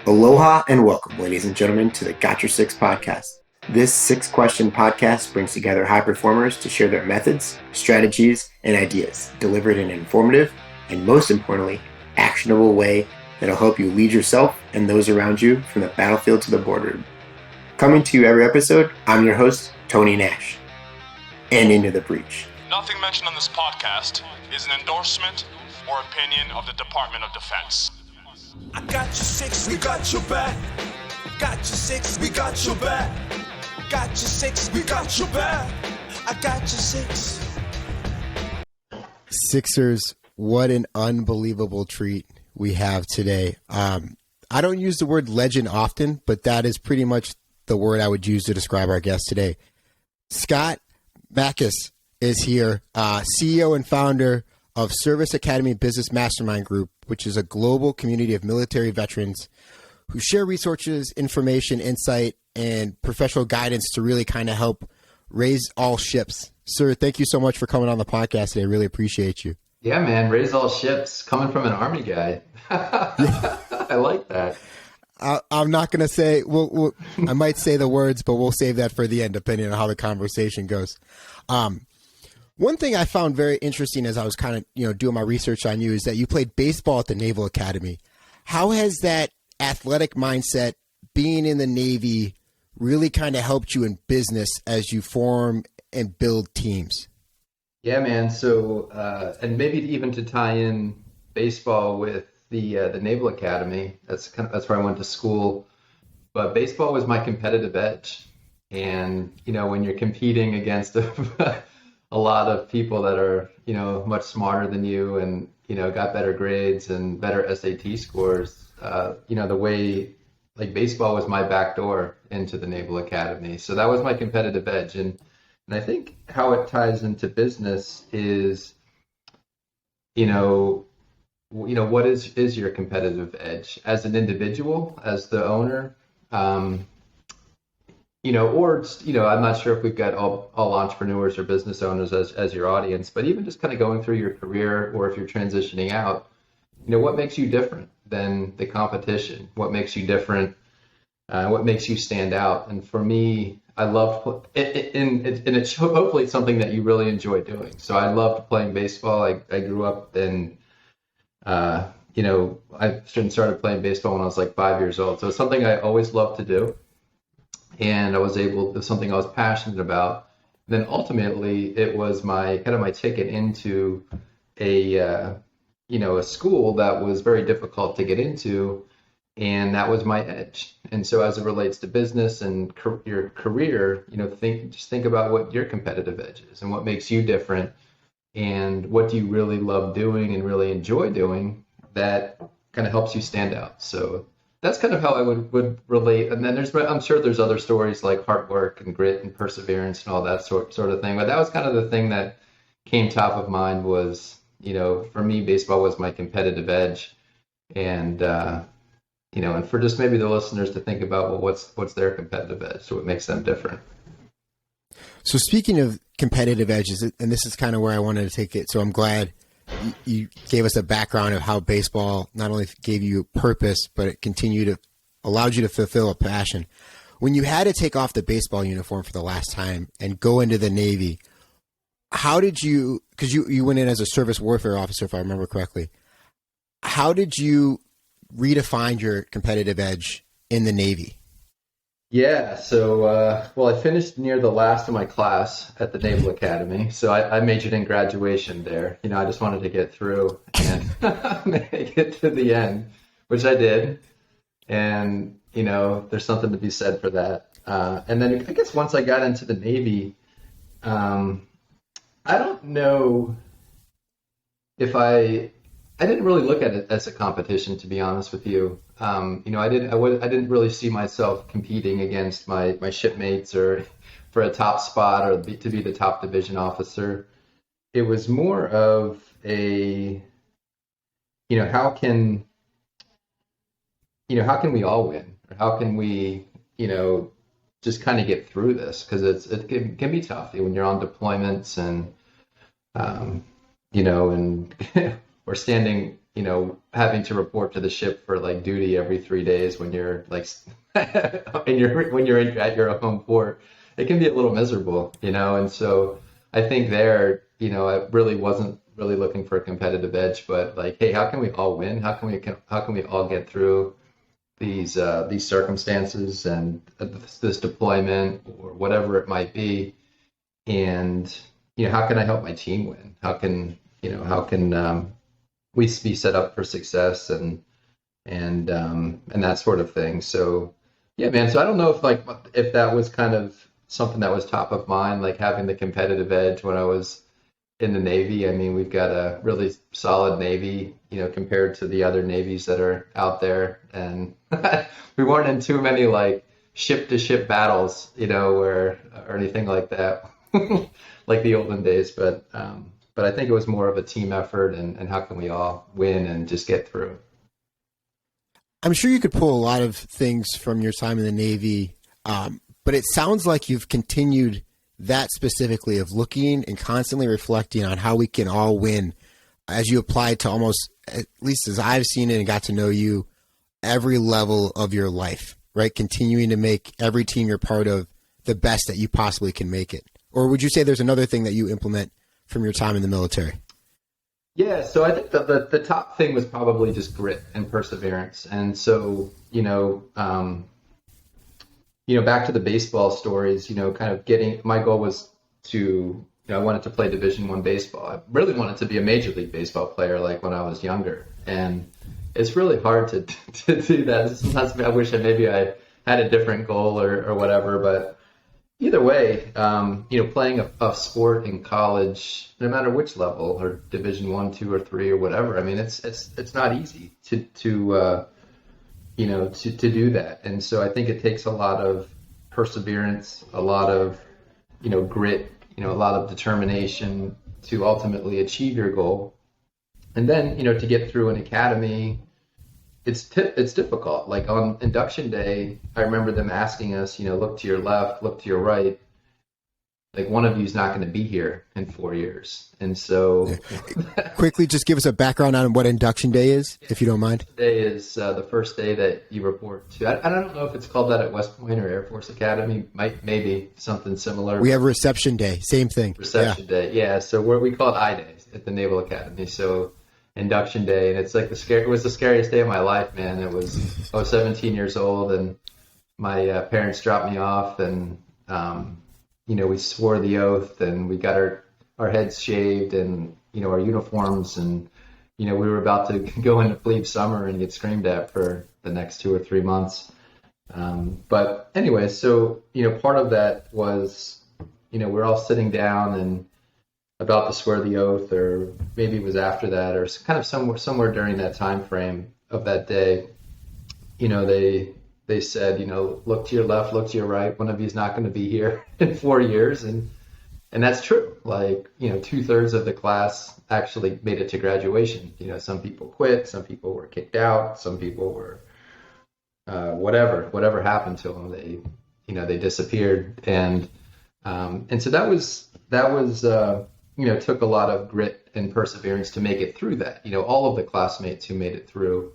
Aloha and welcome, ladies and gentlemen, to the Got Your Six podcast. This six-question podcast brings together high performers to share their methods, strategies, and ideas, delivered in an informative and, most importantly, actionable way that'll help you lead yourself and those around you from the battlefield to the boardroom. Coming to you every episode, I'm your host, Tony Nash. And into the breach. Nothing mentioned on this podcast is an endorsement or opinion of the Department of Defense. I got your six, we got your back. Got your six, we got your back. Got your six, we got your back. I got your six. Sixers, what an unbelievable treat we have today. I don't use the word legend often, but that is pretty much the word I would use to describe our guest today. Scott Mackes is here, CEO and founder of Service Academy Business Mastermind Group, which is a global community of military veterans who share resources, information, insight, and professional guidance to really kind of help raise all ships. Sir, thank you so much for coming on the podcast today. I really appreciate you. Yeah, man, raise all ships, coming from an Army guy. I like that. I'm not going to say, I might say the words, but we'll save that for the end, depending on how the conversation goes. One thing I found very interesting as I was kind of, doing my research on you is that you played baseball at the Naval Academy. How has that athletic mindset, being in the Navy, really kind of helped you in business as you form and build teams? Yeah, man. So, and maybe even to tie in baseball with the Naval Academy, that's where I went to school. But baseball was my competitive edge. And, when you're competing against a lot of people that are, much smarter than you and, got better grades and better SAT scores, the way like baseball was my back door into the Naval Academy. So that was my competitive edge. And I think how it ties into business is, what is your competitive edge as an individual, as the owner? I'm not sure if we've got all entrepreneurs or business owners as your audience, but even just kind of going through your career, or if you're transitioning out, what makes you different than the competition? What makes you different? What makes you stand out? And for me, I love it, and it's hopefully something that you really enjoy doing. So I loved playing baseball. I grew up in, I started playing baseball when I was like 5 years old. So it's something I always loved to do. And it was something I was passionate about. Then ultimately, it was my ticket into a school that was very difficult to get into, and that was my edge. And so, as it relates to business and your career, think about what your competitive edge is and what makes you different, and what do you really love doing and really enjoy doing that kind of helps you stand out. So that's kind of how I would relate. And then I'm sure there's other stories like hard work and grit and perseverance and all that sort of thing. But that was kind of the thing that came top of mind was, for me, baseball was my competitive edge. And, and for just maybe the listeners to think about, well, what's their competitive edge? So what makes them different? So speaking of competitive edges, and this is kind of where I wanted to take it. So I'm glad you gave us a background of how baseball not only gave you purpose, but it allowed you to fulfill a passion. When you had to take off the baseball uniform for the last time and go into the Navy, how did you, because you went in as a service warfare officer, if I remember correctly, how did you redefine your competitive edge in the Navy? Yeah, so, I finished near the last of my class at the Naval Academy. So I majored in graduation there. I just wanted to get through and make it to the end, which I did. And, there's something to be said for that. And then I guess once I got into the Navy, I don't know if I didn't really look at it as a competition, to be honest with you. I didn't really see myself competing against my shipmates or for a top spot or to be the top division officer. It was more of a, how can we all win? Or how can we, just kind of get through this? Because it can be tough when you're on deployments and, and or standing, having to report to the ship for like duty every 3 days when you're like, when you're at your home port, it can be a little miserable, and so I think there, I really wasn't really looking for a competitive edge, but like, hey, how can we all win? How can we all get through these circumstances and this deployment or whatever it might be? And, how can I help my team win? How can we be set up for success and that sort of thing. So yeah, man. So I don't know if that was kind of something that was top of mind, like having the competitive edge when I was in the Navy. I mean, we've got a really solid Navy, compared to the other navies that are out there. And we weren't in too many like ship to ship battles, or anything like that, like the olden days. But I think it was more of a team effort and how can we all win and just get through. I'm sure you could pull a lot of things from your time in the Navy, but it sounds like you've continued that specifically of looking and constantly reflecting on how we can all win as you apply to almost, at least as I've seen it and got to know you, every level of your life, right? Continuing to make every team you're part of the best that you possibly can make it. Or would you say there's another thing that you implement from your time in the military? Yeah, so I think the top thing was probably just grit and perseverance. And so, back to the baseball stories, kind of my goal was to, I wanted to play Division I baseball. I really wanted to be a Major League Baseball player, like when I was younger. And it's really hard to do that. Sometimes I wish I had a different goal or whatever, but either way, playing a sport in college, no matter which level, or Division I, II, or III, or whatever, I mean, it's not easy to do that. And so I think it takes a lot of perseverance, a lot of, grit, a lot of determination to ultimately achieve your goal. And then, to get through an academy, it's difficult. Like on induction day, I remember them asking us, look to your left, look to your right. Like one of you is not going to be here in 4 years. And so quickly, just give us a background on what induction day is, if you don't mind. Day is the first day that you report to. I don't know if it's called that at West Point or Air Force Academy. Maybe something similar. We have reception day, same thing. Reception day, yeah. So we call it I-Day at the Naval Academy. So induction day, and it's like it was the scariest day of my life, man. I was 17 years old, and my parents dropped me off, and we swore the oath, and we got our heads shaved, and our uniforms, and we were about to go into plebe summer and get screamed at for the next 2 or 3 months. But anyway, so part of that was we're all sitting down and about to swear the oath, or maybe it was after that, or kind of somewhere during that time frame of that day, they said, look to your left, look to your right. One of you is not going to be here in 4 years. And that's true. Like, 2/3 of the class actually made it to graduation. Some people quit, some people were kicked out, some people were, whatever happened to them, they disappeared. And so that was, took a lot of grit and perseverance to make it through that. All of the classmates who made it through,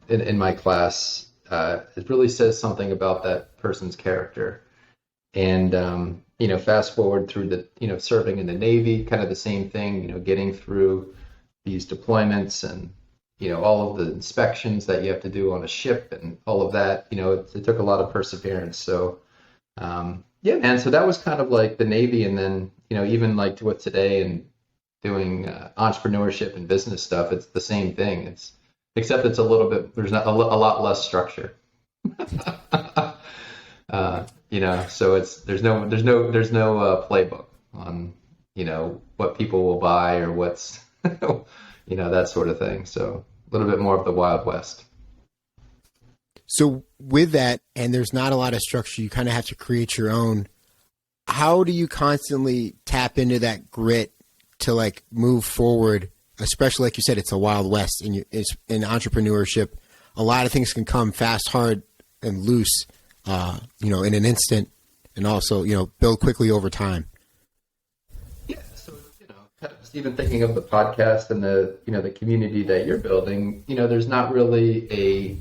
in my class, it really says something about that person's character. And, fast forward through the, serving in the Navy, kind of the same thing, getting through these deployments and, all of the inspections that you have to do on a ship and all of that, it took a lot of perseverance. So, yeah, man, so that was kind of like the Navy. And then, even like to what today and doing entrepreneurship and business stuff, it's the same thing. Except it's a little bit, there's not a lot less structure. So there's no playbook on, what people will buy or what's, that sort of thing. So a little bit more of the Wild West. So with that, and there's not a lot of structure, you kind of have to create your own. How do you constantly tap into that grit to like move forward? Especially like you said, it's a Wild West in entrepreneurship. A lot of things can come fast, hard, and loose, in an instant, and also, build quickly over time. Yeah. So, kind of even thinking of the podcast and the community that you're building, there's not really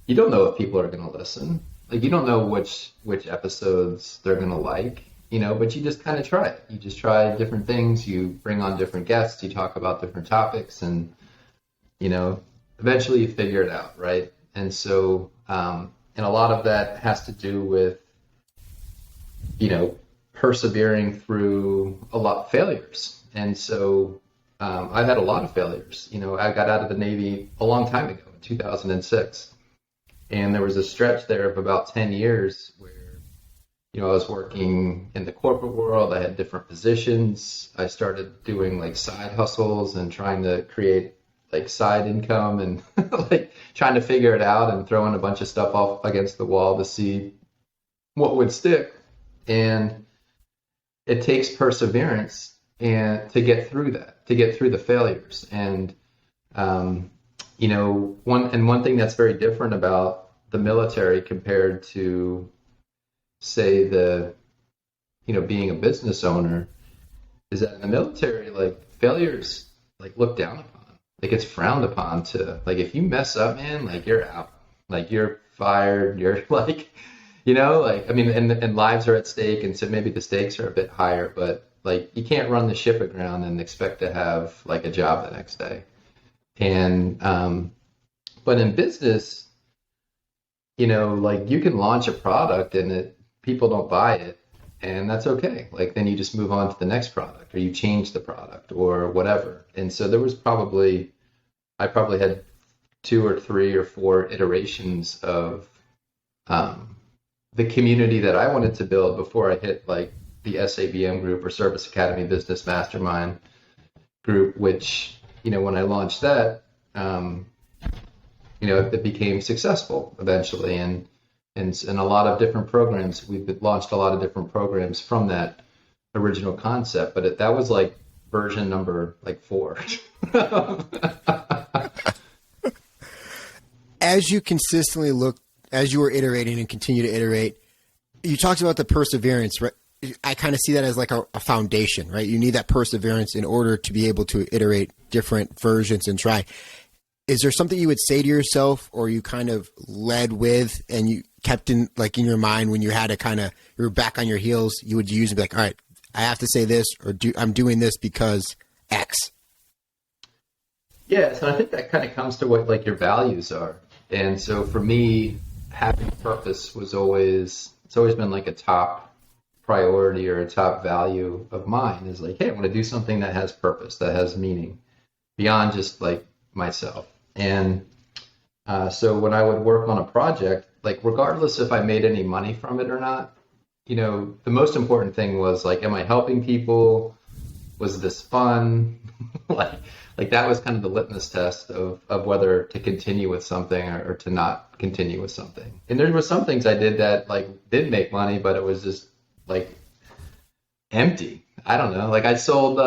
you don't know if people are going to listen. Like, you don't know which episodes they're going to like, but you just kind of try it. You just try different things. You bring on different guests. You talk about different topics, and, eventually you figure it out, right? And so, and a lot of that has to do with, persevering through a lot of failures. And so I've had a lot of failures. I got out of the Navy a long time ago, in 2006. And there was a stretch there of about 10 years where, I was working in the corporate world. I had different positions. I started doing like side hustles and trying to create like side income and like trying to figure it out and throwing a bunch of stuff off against the wall to see what would stick. And it takes perseverance and to get through that, to get through the failures. And, one thing that's very different about the military compared to, say, being a business owner is that in the military, like, failures, like, looked down upon. Like, it's frowned upon to, like, if you mess up, man, like, you're out. Like, you're fired. You're like, and lives are at stake. And so maybe the stakes are a bit higher, but like, you can't run the ship aground and expect to have like a job the next day. And, but in business, like, you can launch a product and people don't buy it, and that's okay. Like, then you just move on to the next product, or you change the product or whatever. And so I probably had 2 or 3 or 4 iterations of, the community that I wanted to build before I hit like the SABM group or Service Academy Business Mastermind group, which, when I launched that, it became successful eventually. And a lot of different programs, we've launched a lot of different programs from that original concept, but that was like version number like 4. As you consistently as you were iterating and continue to iterate, you talked about the perseverance, right? I kind of see that as like a foundation, right? You need that perseverance in order to be able to iterate different versions and try. Is there something you would say to yourself, or you kind of led with and you kept in your mind when you had to you were back on your heels, you would use and be like, all right, I have to say this, or I'm doing this because X. Yeah. So I think that kind of comes to what like your values are. And so for me, having purpose it's always been like a top priority or a top value of mine, is like, hey, I want to do something that has purpose, that has meaning beyond just like myself. And so when I would work on a project, like, regardless if I made any money from it or not, the most important thing was like, am I helping people? Was this fun? like that was kind of the litmus test of whether to continue with something or to not continue with something. And there were some things I did that like did make money, but it was just like empty. I don't know. Like, I sold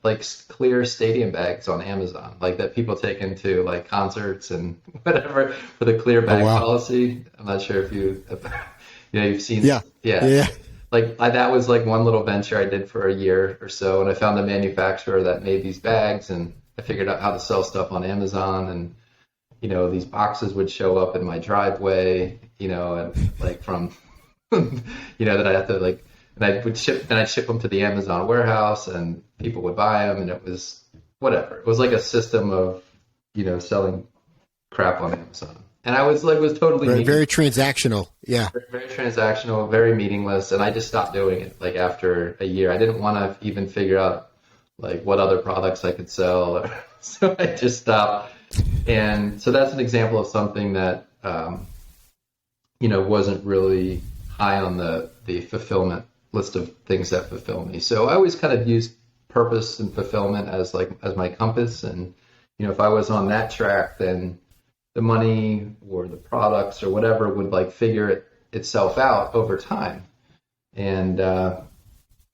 like clear stadium bags on Amazon, like that people take into like concerts and whatever for the clear bag policy. I'm not sure if you've seen. Yeah. Like, that was like one little venture I did for a year or so, and I found a manufacturer that made these bags, and I figured out how to sell stuff on Amazon, and these boxes would show up in my driveway, and like from that I have to like. And I'd ship them to the Amazon warehouse, and people would buy them, and it was whatever. It was like a system of, selling crap on Amazon. And I was totally very transactional. Yeah. Very, very transactional, very meaningless. And I just stopped doing it like after a year. I didn't want to even figure out like what other products I could sell. So I just stopped. And so that's an example of something that, wasn't really high on the fulfillment list of things that fulfill me. So I always kind of used purpose and fulfillment as my compass. And, if I was on that track, then the money or the products or whatever would like figure itself out over time. And, and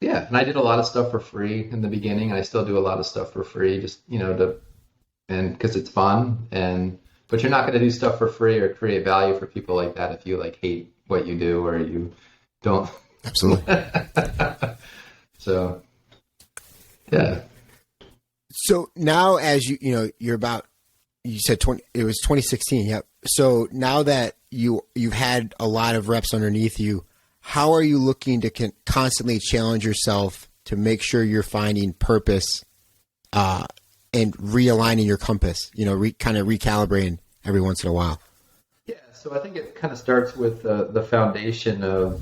I did a lot of stuff for free in the beginning, and I still do a lot of stuff for free, just, and because it's fun. But you're not going to do stuff for free or create value for people like that if you like hate what you do or you don't. Absolutely. So, yeah. So now as you're about, you said it was 2016. Yep. So now that you've had a lot of reps underneath you, how are you looking to constantly challenge yourself to make sure you're finding purpose, and realigning your compass, kind of recalibrating every once in a while? Yeah. So I think it kind of starts with the foundation of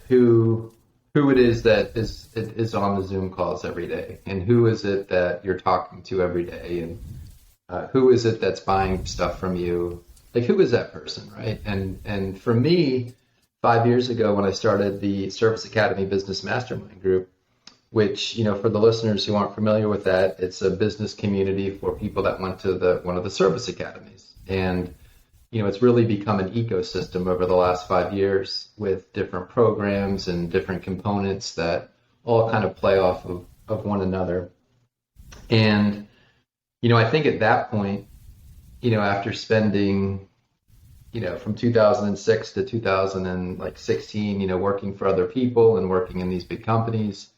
who it is that is on the Zoom calls every day, and who is it that you're talking to every day, and who is it that's buying stuff from you? Like, who is that person, right? And for me, 5 years ago when I started the Service Academy Business Mastermind group, which, for the listeners who aren't familiar with that, it's a business community for people that went to one of the service academies. And it's really become an ecosystem over the last 5 years with different programs and different components that all kind of play off of one another. And, I think at that point, after spending, from 2006 to 2016, working for other people and working in these big companies,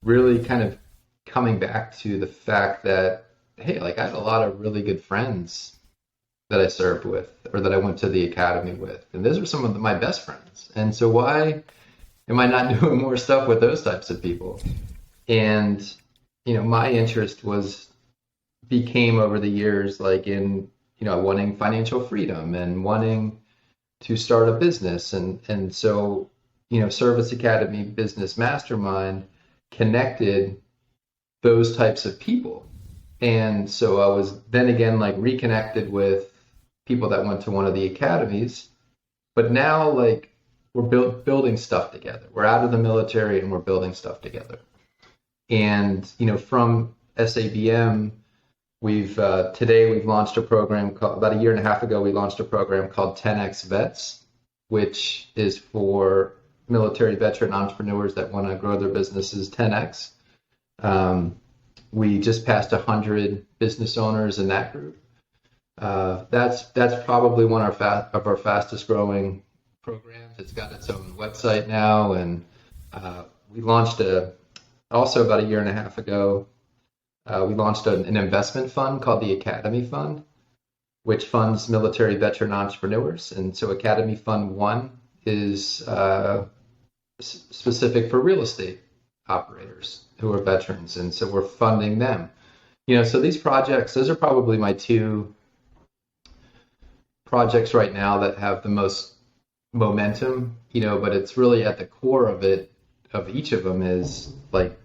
really kind of coming back to the fact that, hey, like, I had a lot of really good friends that I served with or that I went to the academy with. And those are some of my best friends. And so why am I not doing more stuff with those types of people? And, my interest became over the years, like in, wanting financial freedom and wanting to start a business. And so, Service Academy Business Mastermind connected those types of people. And so I was then again, like, reconnected with people that went to one of the academies, but now, like, we're building stuff together. We're out of the military and we're building stuff together. And, from SABM, today we've launched a program about a year and a half ago, we launched a program called 10X Vets, which is for military veteran entrepreneurs that want to grow their businesses 10X. We just passed 100 business owners in that group. That's probably one of our fastest growing programs. It's got its own website now, and we launched also about a year and a half ago. We launched an investment fund called the Academy Fund, which funds military veteran entrepreneurs. And so Academy Fund 1 is specific for real estate operators who are veterans. And so we're funding them. So these projects, those are probably my two projects right now that have the most momentum, but it's really at the core of each of them is, like,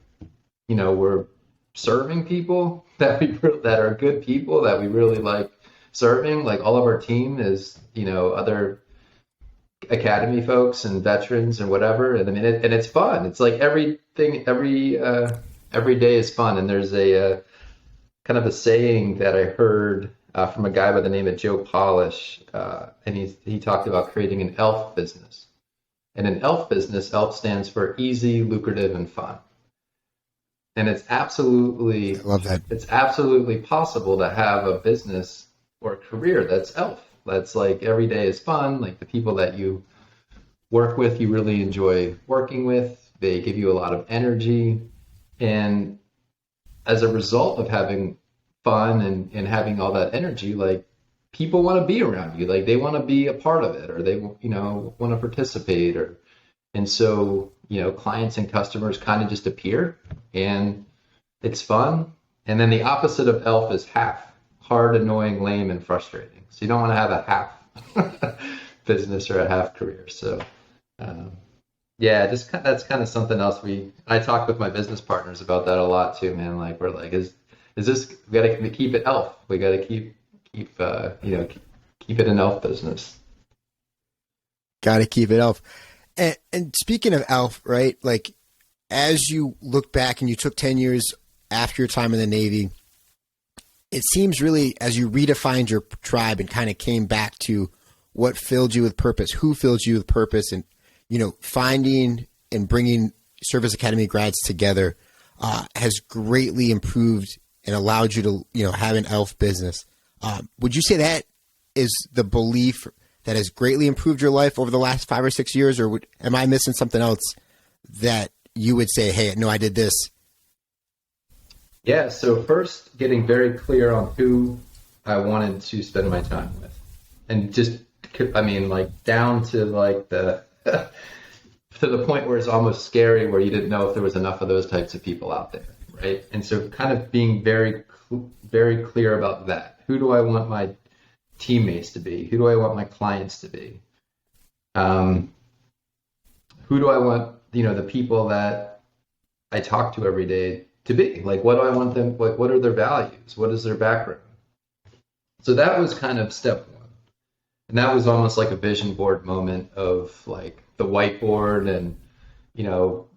we're serving people that are good people that we really like serving. Like, all of our team is, other academy folks and veterans and whatever. And I mean, and it's fun. It's like every day is fun. And there's a kind of a saying that I heard from a guy by the name of Joe Polish, and he talked about creating an ELF business. And an ELF business, ELF stands for easy, lucrative, and fun. And it's absolutely, I love that. It's absolutely possible to have a business or a career that's ELF. That's like every day is fun. Like, the people that you work with, you really enjoy working with. They give you a lot of energy. And as a result of having fun and having all that energy, like, people want to be around you. Like, they want to be a part of it, or they, want to participate, and so, clients and customers kind of just appear, and it's fun. And then the opposite of ELF is half: hard, annoying, lame, and frustrating. So you don't want to have a half business or a half career. So, that's kind of something else. I talk with my business partners about that a lot too, man. Like, we're like, is this, we got to keep it ELF. We got to keep it an ELF business. Got to keep it ELF. And speaking of ELF, right? Like, as you look back and you took 10 years after your time in the Navy, it seems really, as you redefined your tribe and kind of came back to what filled you with purpose, who filled you with purpose, and, finding and bringing Service Academy grads together has greatly improved and allowed you to, have an ELF business. Would you say that is the belief that has greatly improved your life over the last 5 or 6 years, or am I missing something else that you would say, hey, no, I did this? Yeah, so first getting very clear on who I wanted to spend my time with. And just, I mean, like down to like the, to the point where it's almost scary, where you didn't know if there was enough of those types of people out there, right? And so kind of being very, very clear about that. Who do I want my teammates to be? Who do I want my clients to be? Who do I want, the people that I talk to every day to be? Like, what do I want them, what are their values? What is their background? So that was kind of step one. And that was almost like a vision board moment of like the whiteboard and,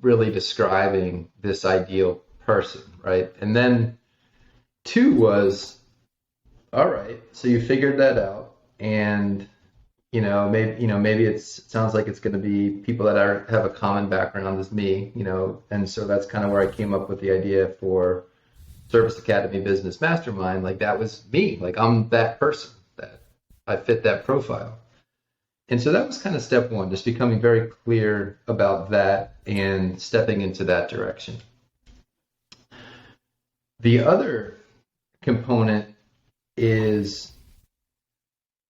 really describing this ideal person, right? And then two was, all right, so you figured that out, and maybe it sounds like it's going to be people that have a common background as me, and so that's kind of where I came up with the idea for Service Academy Business Mastermind. Like, that was me. Like, I'm that person, that I fit that profile. And so that was kind of step one, just becoming very clear about that and stepping into that direction. The other component is,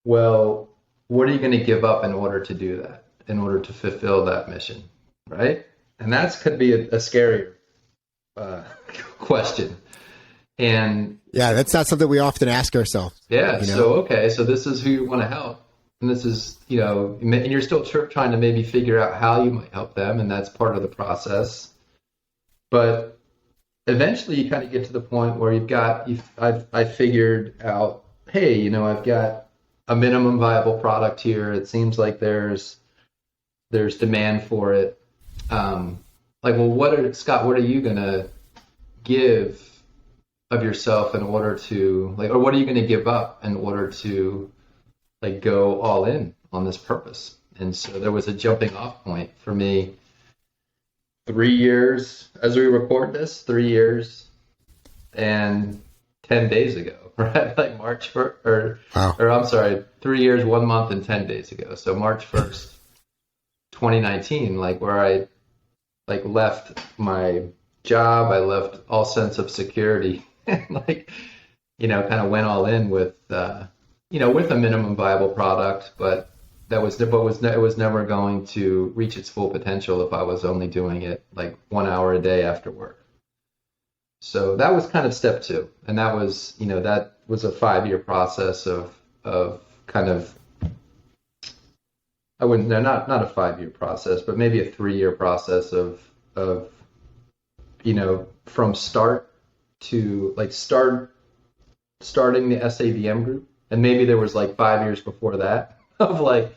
well, what are you going to give up in order to do that, in order to fulfill that mission, right? And that could be a scarier question. And yeah, that's not something we often ask ourselves. Yeah. So this is who you want to help. And this is, and you're still trying to maybe figure out how you might help them. And that's part of the process. But eventually you kind of get to the point where I figured out, hey, I've got a minimum viable product here. It seems like there's demand for it. Scott, what are you going to give of yourself in order to or what are you going to give up in order to go all in on this purpose? And so there was a jumping off point for me 3 years as we record this, 3 years and 10 days ago, right? Like March 1st, or I'm sorry, 3 years, 1 month and 10 days ago. So March 1st, 2019, where I left my job, I left all sense of security and kind of went all in with with a minimum viable product, but it was never going to reach its full potential if I was only doing it 1 hour a day after work. So that was kind of step two, and that was that was a 5-year process of kind of, I wouldn't, not a 5-year process, but maybe a 3-year process of from start to starting the SABM group. And maybe there was 5 years before that of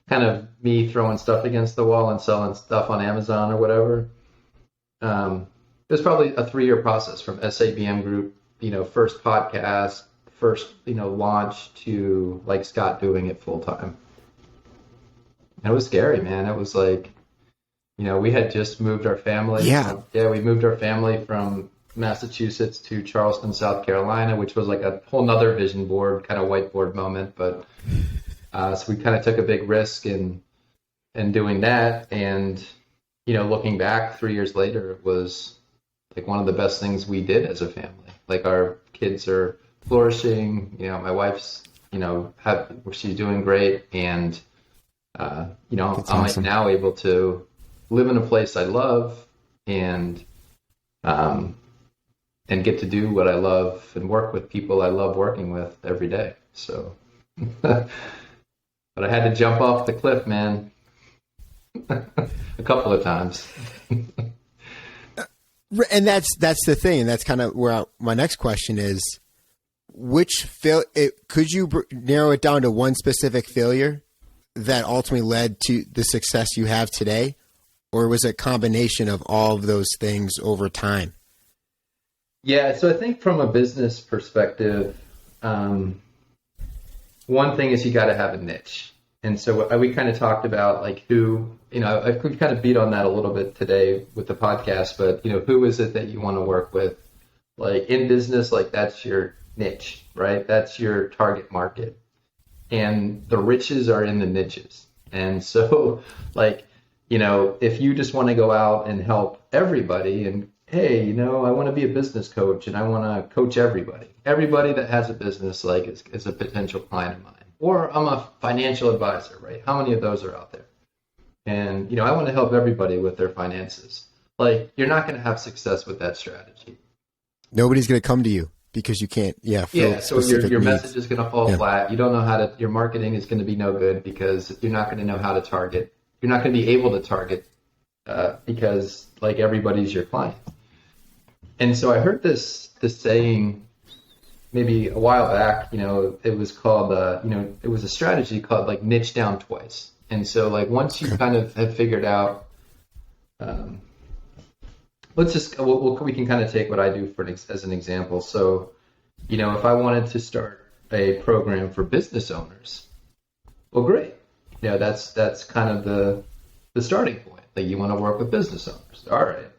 kind of me throwing stuff against the wall and selling stuff on Amazon or whatever. It was probably a 3-year process from SABM group, first podcast, first, launch to Scott doing it full time. And it was scary, man. It was we had just moved our family. Yeah. We moved our family from Massachusetts to Charleston, South Carolina, which was a whole nother vision board, kind of whiteboard moment. But so we kind of took a big risk in doing that. And, looking back 3 years later, it was one of the best things we did as a family. Our kids are flourishing. My wife's, she's doing great. And, I'm awesome. now able to live in a place I love and get to do what I love and work with people I love working with every day. So, but I had to jump off the cliff, man, a couple of times. And that's the thing. And that's kind of where my next question is, could you narrow it down to one specific failure that ultimately led to the success you have today? Or was it a combination of all of those things over time? Yeah, so I think from a business perspective, one thing is you got to have a niche. And so we kind of talked about who, I could kind of beat on that a little bit today with the podcast, but who is it that you want to work with? In business, that's your niche, right? That's your target market. And the riches are in the niches. And so if you just want to go out and help everybody hey, I want to be a business coach and I want to coach everybody that has a business, like is a potential client of mine. Or I'm a financial advisor, right? How many of those are out there? And, I want to help everybody with their finances. Like, you're not going to have success with that strategy. Nobody's going to come to you because you can't, so your message is going to fall flat. You don't know your marketing is going to be no good because you're not going to know how to target. You're not going to be able to target because, like, everybody's your client. And so I heard this saying maybe a while back, it was called, it was a strategy called, like, niche down twice. And so, like, once you kind of have figured out, we can kind of take what I do as an example. So, if I wanted to start a program for business owners, well, great. That's kind of the starting point. Like, you want to work with business owners. All right.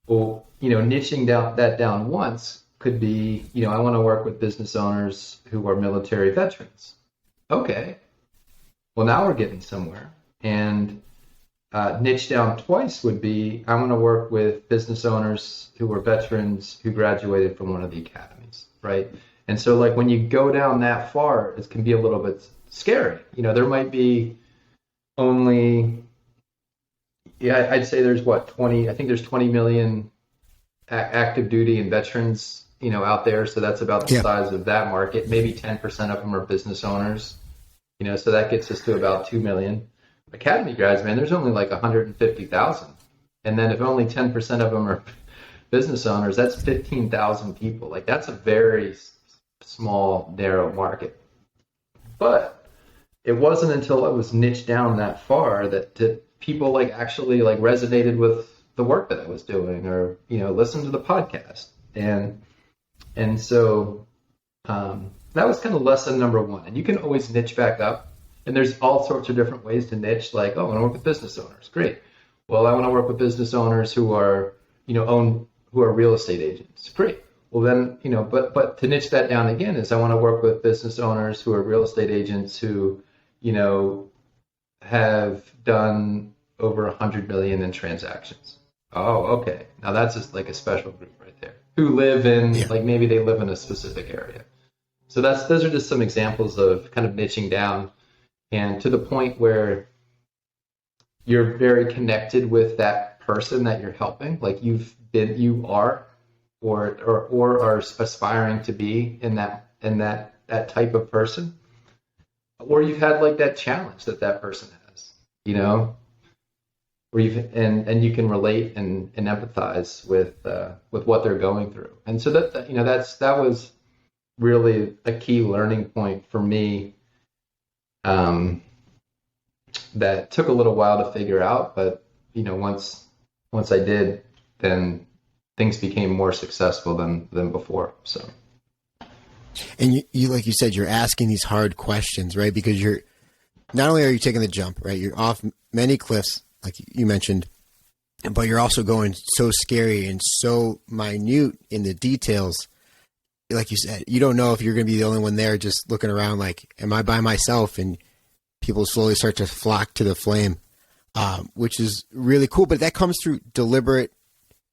Well, niching down once could be, I want to work with business owners who are military veterans. Okay. Well, now we're getting somewhere. And niche down twice would be, I want to work with business owners who are veterans who graduated from one of the academies, right? And so, like, when you go down that far, it can be a little bit scary. There might be only, I'd say there's 20, I think there's 20 million active duty and veterans, out there. So that's about the size of that market. Maybe 10% of them are business owners, so that gets us to about 2 million. Academy grads, man, there's only like 150,000. And then if only 10% of them are business owners, that's 15,000 people. Like, that's a very small, narrow market. But it wasn't until I was niched down that far that people like actually like resonated with the work that I was doing, or, listened to the podcast. And so that was kind of lesson number one. And you can always niche back up. And there's all sorts of different ways to niche, like, oh, I want to work with business owners. Great. Well, I want to work with business owners who are, who are real estate agents. Great. Well, then, but to niche that down again is I want to work with business owners who are real estate agents who, have done over 100 million in transactions. Oh, okay. Now that's just like a special group right there who live in, like, maybe they live in a specific area. So those are just some examples of kind of niching down. And to the point where you're very connected with that person that you're helping, like you are, or are aspiring to be in that type of person, or you've had like that challenge that person has, where and you can relate and empathize with what they're going through. And so that was really a key learning point for me. That took a little while to figure out, but once I did, then things became more successful than before. So, and you like you said, you're asking these hard questions, right? Because you're not only are you taking the jump, right? You're off many cliffs, like you mentioned, but you're also going so scary and so minute in the details. Like you said, you don't know if you're going to be the only one there just looking around like, am I by myself? And people slowly start to flock to the flame, which is really cool. But that comes through deliberate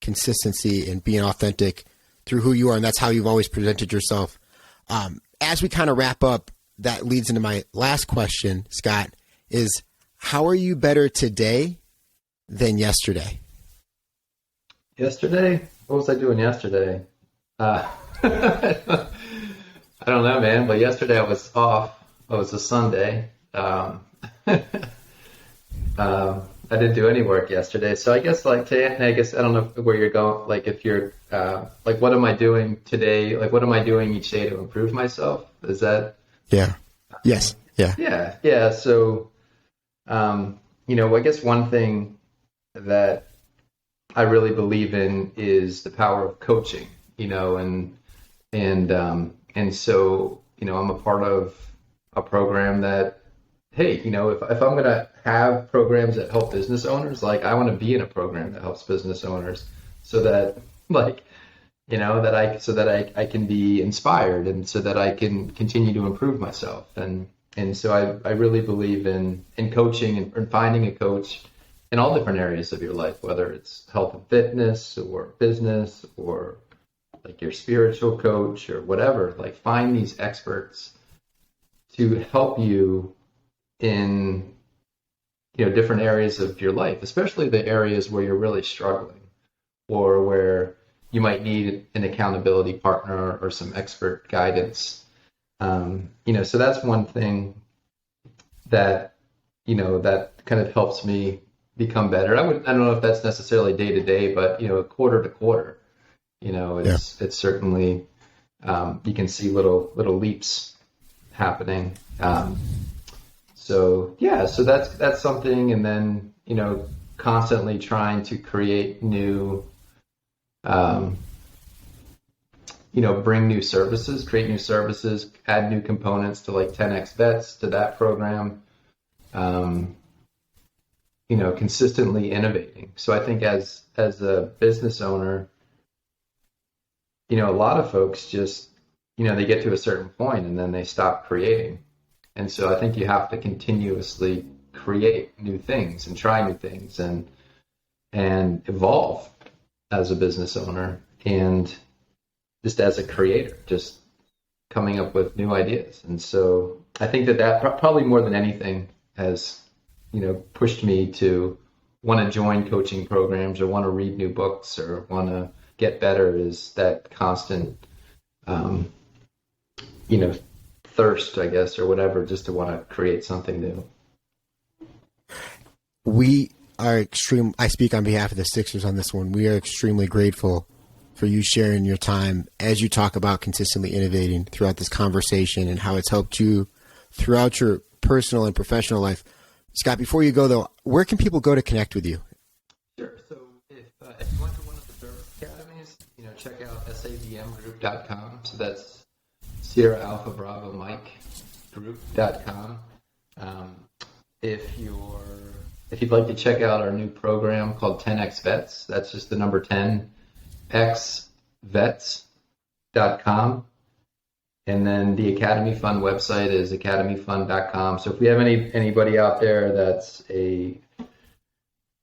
consistency and being authentic through who you are. And that's how you've always presented yourself. As we kind of wrap up, that leads into my last question, Scott, is how are you better today than yesterday? Yesterday? What was I doing yesterday? I don't know, man. But yesterday I was off. It was a Sunday. I didn't do any work yesterday. So I guess I don't know where you're going. Like if you're like, what am I doing today? Like, what am I doing each day to improve myself? Is that? Yeah. Yes. Yeah. Yeah. So, I guess one thing that I really believe in is the power of coaching, and so, I'm a part of a program that, hey, if I'm going to have programs that help business owners, like I want to be in a program that helps business owners so that I can be inspired and so that I can continue to improve myself. And so I really believe in coaching and finding a coach in all different areas of your life, whether it's health and fitness or business or like your spiritual coach or whatever. Like, find these experts to help you in, different areas of your life, especially the areas where you're really struggling or where you might need an accountability partner or some expert guidance. So that's one thing that, that kind of helps me become better. I don't know if that's necessarily day to day, but, quarter to quarter, it's certainly, you can see little leaps happening. So that's something. And then, constantly trying to create new, bring new services, create new services, add new components to like 10X Vets, to that program, consistently innovating. So I think as a business owner, a lot of folks just, they get to a certain point and then they stop creating. And so I think you have to continuously create new things and try new things and evolve as a business owner and just as a creator, just coming up with new ideas. And so I think that probably more than anything has, pushed me to want to join coaching programs or want to read new books or want to get better, is that constant, thirst, I guess, or whatever, just to want to create something new. We are I speak on behalf of the Sixers on this one. We are extremely grateful for you sharing your time as you talk about consistently innovating throughout this conversation and how it's helped you throughout your personal and professional life. Scott, before you go though, where can people go to connect with you? Sure. So if you went to one of the Service Academies, check out SABMgroup.com. So that's Sierra Alpha Bravo Mike Group.com. If you'd like to check out our new program called 10X Vets, that's just the number 10xvets.com. And then the Academy Fund website is academyfund.com. So if we have anybody out there that's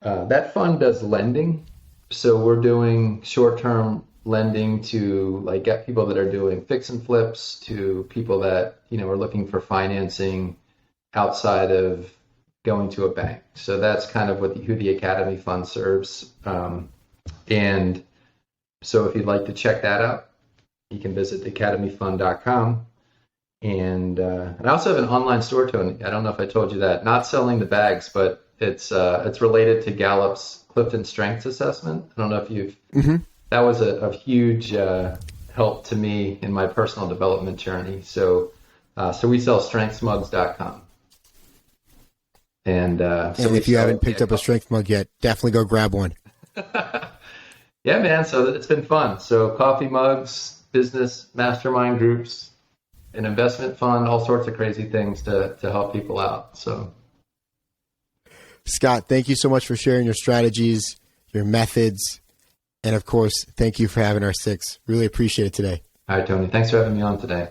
that fund does lending. So we're doing short-term lending to like get people that are doing fix and flips, to people that, are looking for financing outside of going to a bank. So that's kind of who the Academy Fund serves. And so if you'd like to check that out, you can visit academyfund.com. And I also have an online store, Tony. I don't know if I told you that. Not selling the bags, but it's related to Gallup's Clifton Strengths Assessment. I don't know if you've... Mm-hmm. That was a huge help to me in my personal development journey. So we sell strengthsmugs.com. And if you haven't picked up a strength mug yet, definitely go grab one. Yeah, man. So it's been fun. So coffee mugs, business mastermind groups, an investment fund, all sorts of crazy things to help people out. So, Scott, thank you so much for sharing your strategies, your methods, and of course, thank you for having our six. Really appreciate it today. All right, Tony. Thanks for having me on today.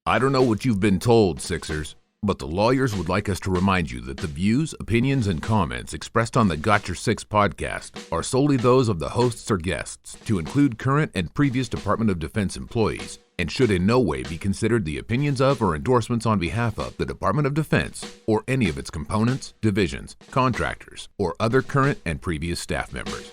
I don't know what you've been told, Sixers, but the lawyers would like us to remind you that the views, opinions, and comments expressed on the Got Your Six podcast are solely those of the hosts or guests, to include current and previous Department of Defense employees, and should in no way be considered the opinions of or endorsements on behalf of the Department of Defense or any of its components, divisions, contractors, or other current and previous staff members.